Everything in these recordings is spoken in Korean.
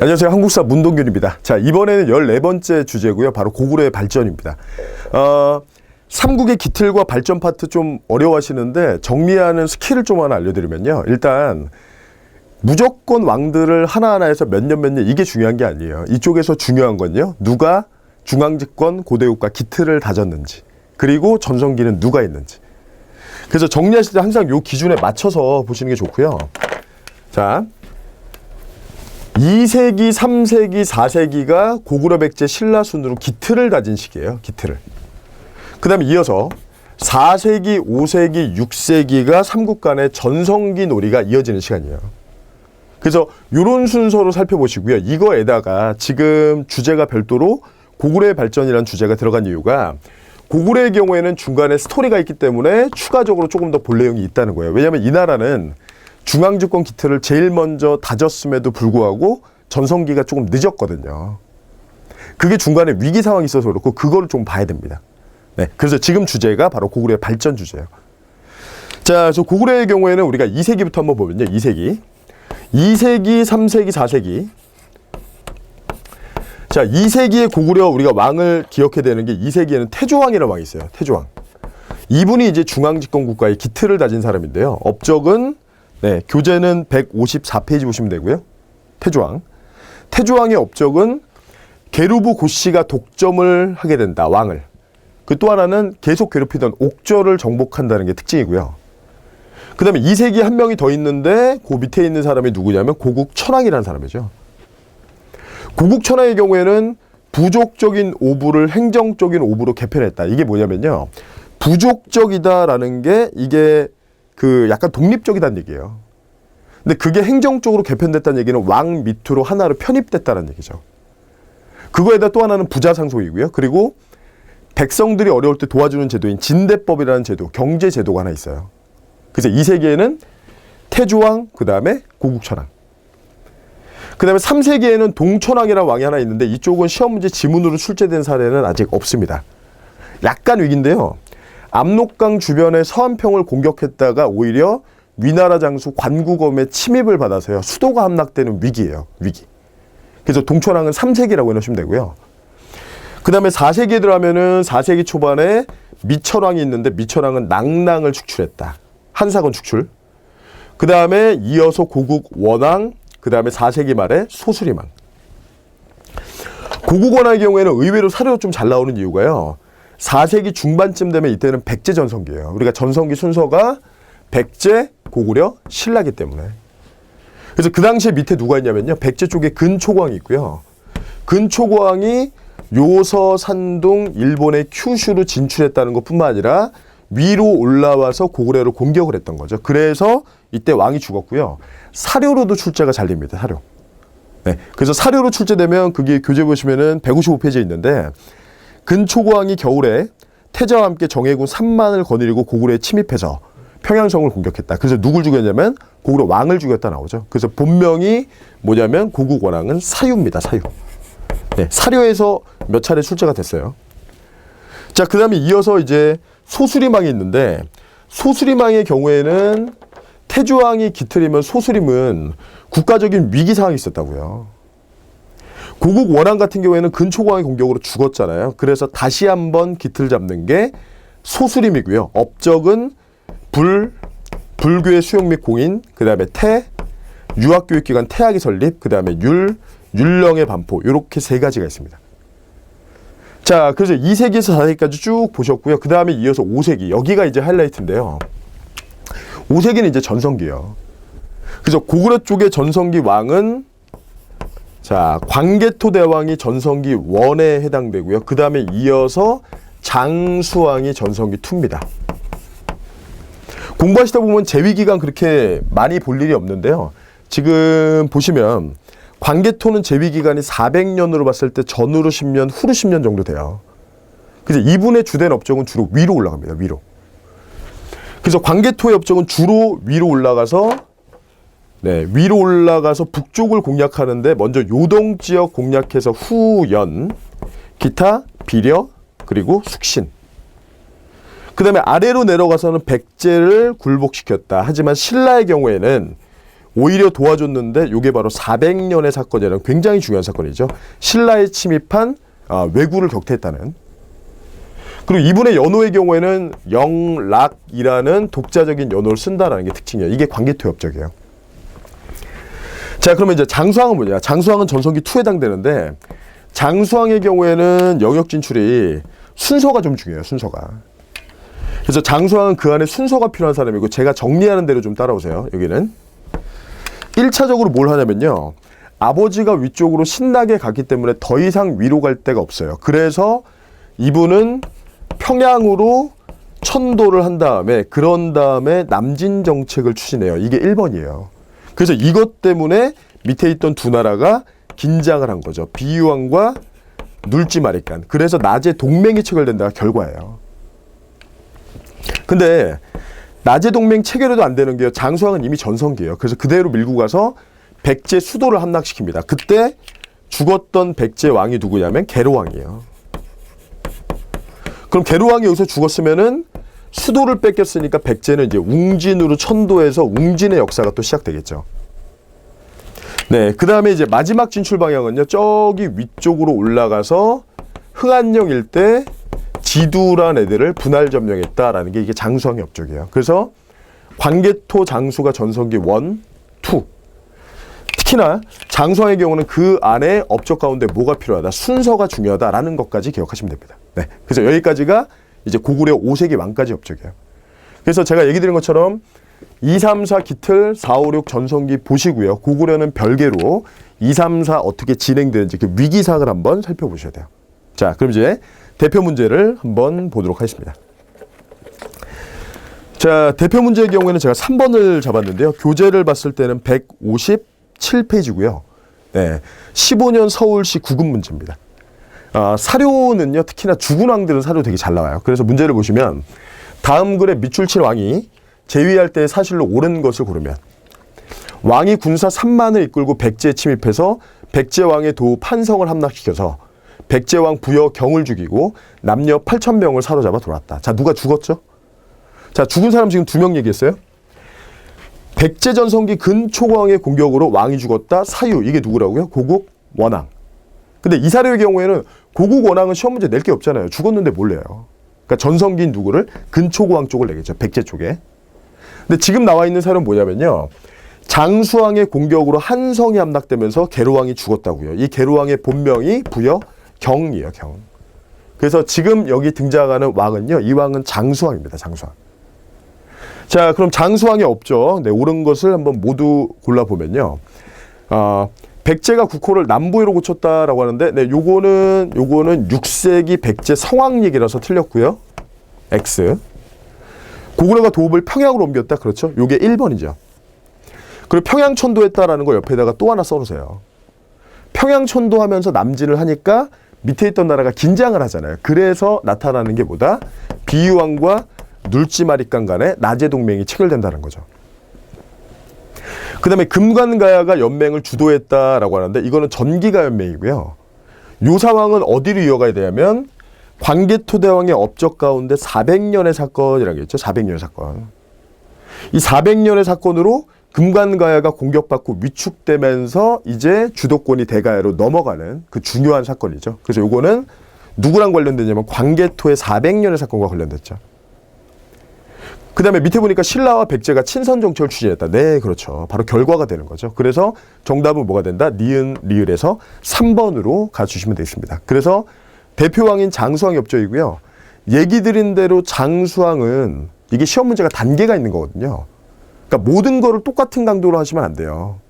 안녕하세요. 한국사 문동균입니다. 자, 이번에는 14번째 주제고요. 바로 고구려의 발전입니다. 삼국의 기틀과 발전 파트 좀 어려워하시는데 정리하는 스킬을 좀 하나 알려드리면요. 일단 무조건 왕들을 하나하나 해서 몇 년 이게 중요한 게 아니에요. 이쪽에서 중요한 건요. 누가 중앙집권 고대국가 기틀을 다졌는지, 그리고 전성기는 누가 있는지. 그래서 정리하실 때 항상 요 기준에 맞춰서 보시는 게 좋고요. 자, 2세기, 3세기, 4세기가 고구려 백제 신라 순으로 기틀을 다진 시기예요. 기틀을. 그 다음에 이어서 4세기, 5세기, 6세기가 삼국 간의 전성기 놀이가 이어지는 시간이에요. 그래서 이런 순서로 살펴보시고요. 이거에다가 지금 주제가 별도로 고구려의 발전이라는 주제가 들어간 이유가 고구려의 경우에는 중간에 스토리가 있기 때문에 추가적으로 조금 더 볼 내용이 있다는 거예요. 왜냐하면 이 나라는 중앙집권 기틀을 제일 먼저 다졌음에도 불구하고 전성기가 조금 늦었거든요. 그게 중간에 위기 상황이 있어서 그렇고 그거를 좀 봐야 됩니다. 네, 그래서 지금 주제가 바로 고구려의 발전 주제예요. 자, 그래서 고구려의 경우에는 우리가 2세기부터 한번 보면요. 2세기, 3세기, 4세기. 자, 2세기의 고구려 우리가 왕을 기억해야 되는 게 2세기에는 태조왕이라는 왕이 있어요. 태조왕. 이분이 이제 중앙집권 국가의 기틀을 다진 사람인데요. 업적은 교재는 154페이지 보시면 되고요. 태조왕. 태조왕의 업적은 게르부 고씨가 독점을 하게 된다. 왕을. 그 또 하나는 계속 괴롭히던 옥저를 정복한다는 게 특징이고요. 그 다음에 2세기에 한 명이 더 있는데 그 밑에 있는 사람이 누구냐면 고국천왕이라는 사람이죠. 고국천왕의 경우에는 부족적인 오부를 행정적인 오부로 개편했다. 이게 뭐냐면요. 부족적이다라는 게 이게 약간 독립적이다는 얘기예요. 근데 그게 행정적으로 개편됐다는 얘기는 왕 밑으로 하나로 편입됐다는 얘기죠. 그거에다 또 하나는 부자상속이고요. 그리고 백성들이 어려울 때 도와주는 제도인 진대법이라는 제도, 경제 제도가 하나 있어요. 그래서 2세기에는 태조왕, 그 다음에 고국천왕. 그 다음에 3세기에는 동천왕이라는 왕이 하나 있는데 이쪽은 시험 문제 지문으로 출제된 사례는 아직 없습니다. 약간 위기인데요. 압록강 주변의 서안평을 공격했다가 오히려 위나라 장수 관구검의 침입을 받아서요. 수도가 함락되는 위기예요. 위기. 그래서 동천왕은 3세기라고 해놓으시면 되고요. 그 다음에 4세기에 들어가면은 4세기 초반에 미천왕이 있는데 미천왕은 낭랑을 축출했다. 한사건 축출. 그 다음에 이어서 고국 원왕, 그 다음에 4세기 말에 소수리망. 고국 원왕의 경우에는 의외로 사료가 좀 잘 나오는 이유가요. 4세기 중반쯤 되면 이때는 백제 전성기예요. 우리가 전성기 순서가 백제, 고구려, 신라기 때문에. 그래서 그 당시에 밑에 누가 있냐면요. 백제 쪽에 근초고왕이 있고요. 근초고왕이 요서, 산둥, 일본의 큐슈로 진출했다는 것뿐만 아니라 위로 올라와서 고구려를 공격을 했던 거죠. 그래서 이때 왕이 죽었고요. 사료로도 출제가 잘 됩니다. 사료. 네. 그래서 사료로 출제되면 그게 교재 보시면은 155페이지에 있는데 근초고왕이 겨울에 태자와 함께 정예군 3만을 거느리고 고구려에 침입해서 평양성을 공격했다. 그래서 누굴 죽였냐면 고구려 왕을 죽였다 나오죠. 그래서 본명이 뭐냐면 고국원왕은 사유입니다. 사유. 네, 사료에서 몇 차례 출제가 됐어요. 자, 그 다음에 이어서 이제 소수리망이 있는데 소수리망의 경우에는 태조왕이 기틀이면 소수림은 국가적인 위기 상황이 있었다고요. 고국 원왕 같은 경우에는 근초고왕의 공격으로 죽었잖아요. 그래서 다시 한번 기틀 잡는 게 소수림이고요. 업적은 불교의 수용 및 공인, 그 다음에 유학교육기관 태학의 설립, 그 다음에 율령의 반포, 이렇게 세 가지가 있습니다. 자, 그래서 2세기에서 4세기까지 쭉 보셨고요. 그 다음에 이어서 5세기, 여기가 이제 하이라이트인데요. 5세기는 이제 전성기예요. 그래서 고구려 쪽의 전성기 왕은 자, 광개토 대왕이 전성기 1에 해당되고요. 그 다음에 이어서 장수왕이 전성기 2입니다. 공부하시다 보면 재위기간 그렇게 많이 볼 일이 없는데요. 지금 보시면 광개토는 재위기간이 400년으로 봤을 때 전후로 10년, 후로 10년 정도 돼요. 그래서 이분의 주된 업적은 주로 위로 올라갑니다. 위로. 그래서 광개토의 업적은 주로 위로 올라가서 위로 올라가서 북쪽을 공략하는데 먼저 요동 지역 공략해서 후연, 기타, 비려, 그리고 숙신. 그 다음에 아래로 내려가서는 백제를 굴복시켰다. 하지만 신라의 경우에는 오히려 도와줬는데 이게 바로 400년의 사건이라는 굉장히 중요한 사건이죠. 신라에 침입한 왜구를 격퇴했다는. 그리고 이분의 연호의 경우에는 영락이라는 독자적인 연호를 쓴다라는 게 특징이에요. 이게 광개토의 업적이에요. 자, 그러면 이제 장수왕은 뭐냐? 장수왕은 전성기 2에 해당되는데 장수왕의 경우에는 영역 진출이 순서가 좀 중요해요. 순서가. 그래서 장수왕은 그 안에 순서가 필요한 사람이고 제가 정리하는 대로 좀 따라오세요. 여기는 1차적으로 뭘 하냐면요. 아버지가 위쪽으로 신나게 갔기 때문에 더 이상 위로 갈 데가 없어요. 그래서 이분은 평양으로 천도를 한 다음에 그런 다음에 남진 정책을 추진해요. 이게 1번이에요. 그래서 이것 때문에 밑에 있던 두 나라가 긴장을 한 거죠. 비유왕과 눌지마리깐. 그래서 낮에 동맹이 체결된다가 결과예요. 근데 낮에 동맹 체결해도 안 되는 게요. 장수왕은 이미 전성기예요. 그래서 그대로 밀고 가서 백제 수도를 함락시킵니다. 그때 죽었던 백제 왕이 누구냐면 계로왕이에요. 그럼 계로왕이 여기서 죽었으면은 수도를 뺏겼으니까 백제는 이제 웅진으로 천도해서 웅진의 역사가 또 시작되겠죠. 네, 그 다음에 이제 마지막 진출 방향은요. 저기 위쪽으로 올라가서 흥안령 일대 지두란 애들을 분할 점령했다라는 게 이게 장수왕의 업적이에요. 그래서 광개토 장수가 전성기 1, 2. 특히나 장수왕의 경우는 그 안에 업적 가운데 뭐가 필요하다, 순서가 중요하다라는 것까지 기억하시면 됩니다. 네, 그래서 여기까지가 이제 고구려 5세기 왕까지 업적이에요. 그래서 제가 얘기 드린 것처럼 2, 3, 4 기틀, 4, 5, 6 전성기 보시고요. 고구려는 별개로 2, 3, 4 어떻게 진행되는지 그 위기사항을 한번 살펴보셔야 돼요. 자, 그럼 이제 대표 문제를 한번 보도록 하겠습니다. 자, 대표 문제의 경우에는 제가 3번을 잡았는데요. 교재를 봤을 때는 157페이지고요. 네, 15년 서울시 구급 문제입니다. 사료는요, 특히나 죽은 왕들은 사료 되게 잘 나와요. 그래서 문제를 보시면 다음 글에 밑줄 칠 왕이 재위할 때 사실로 옳은 것을 고르면 왕이 군사 3만을 이끌고 백제에 침입해서 백제왕의 도 판성을 함락시켜서 백제왕 부여 경을 죽이고 남녀 8,000명을 사로잡아 돌아왔다. 자, 누가 죽었죠? 자, 죽은 사람 지금 2명 얘기했어요. 백제 전성기 근초광의 공격으로 왕이 죽었다. 사유, 이게 누구라고요? 고국 원왕. 근데 이 사료의 경우에는 고국 원왕은 시험 문제 낼 게 없잖아요. 죽었는데 뭘 내요? 그러니까 전성기인 누구를? 근초고왕 쪽을 내겠죠. 백제 쪽에. 근데 지금 나와 있는 사료는 뭐냐면요. 장수왕의 공격으로 한성이 함락되면서 계로왕이 죽었다고요. 이 계로왕의 본명이 부여 경이에요. 경. 그래서 지금 여기 등장하는 왕은요. 이 왕은 장수왕입니다. 장수왕. 자, 그럼 장수왕의 업적, 네, 옳은 것을 한번 모두 골라보면요. 백제가 국호를 남부로 고쳤다라고 하는데, 네, 요거는 6세기 백제 성왕 얘기라서 틀렸고요. X. 고구려가 도읍을 평양으로 옮겼다. 그렇죠? 요게 1번이죠. 그리고 평양천도했다라는 거 옆에다가 또 하나 써놓으세요. 평양천도하면서 남진을 하니까 밑에 있던 나라가 긴장을 하잖아요. 그래서 나타나는 게 뭐다? 비유왕과 눌지마리깐 간에 낮의 동맹이 체결된다는 거죠. 그 다음에 금관가야가 연맹을 주도했다라고 하는데 이거는 전기가 연맹이고요. 요 상황은 어디로 이어가야 되냐면 광개토대왕의 업적 가운데 400년의 사건이라는 게 있죠. 400년의 사건. 이 400년의 사건으로 금관가야가 공격받고 위축되면서 이제 주도권이 대가야로 넘어가는 그 중요한 사건이죠. 그래서 요거는 누구랑 관련되냐면 광개토의 400년의 사건과 관련됐죠. 그 다음에 밑에 보니까 신라와 백제가 친선 정책을 추진했다. 네, 그렇죠. 바로 결과가 되는 거죠. 그래서 정답은 뭐가 된다? 니은, 리을에서 3번으로 가주시면 되겠습니다. 그래서 대표왕인 장수왕이 업적이고요. 얘기 드린 대로 장수왕은 이게 시험 문제가 단계가 있는 거거든요. 그러니까 모든 거를 똑같은 강도로 하시면 안 돼요.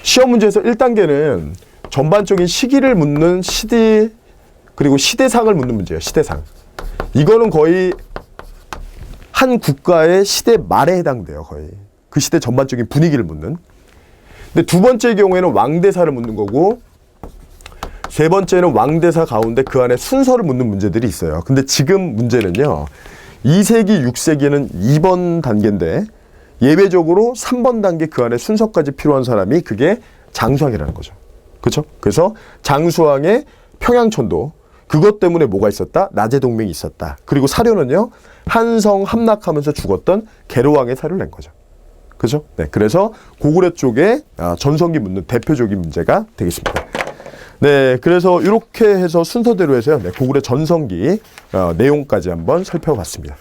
시험 문제에서 1단계는 전반적인 시기를 묻는 그리고 시대상을 묻는 문제예요. 시대상. 이거는 거의 한 국가의 시대 말에 해당돼요. 거의. 그 시대 전반적인 분위기를 묻는. 근데 두 번째 경우에는 왕대사를 묻는 거고 세 번째는 왕대사 가운데 그 안에 순서를 묻는 문제들이 있어요. 근데 지금 문제는요. 2세기, 6세기는 2번 단계인데 예외적으로 3번 단계 그 안에 순서까지 필요한 사람이 그게 장수왕이라는 거죠. 그렇죠? 그래서 장수왕의 평양천도 그것 때문에 뭐가 있었다? 낮의 동맹이 있었다. 그리고 사료는요. 한성 함락하면서 죽었던 계로왕의 사료를 낸 거죠. 그죠? 네, 그래서 고구려 쪽에 전성기 묻는 대표적인 문제가 되겠습니다. 네, 그래서 이렇게 해서 순서대로 해서요. 네, 고구려 전성기 내용까지 한번 살펴봤습니다.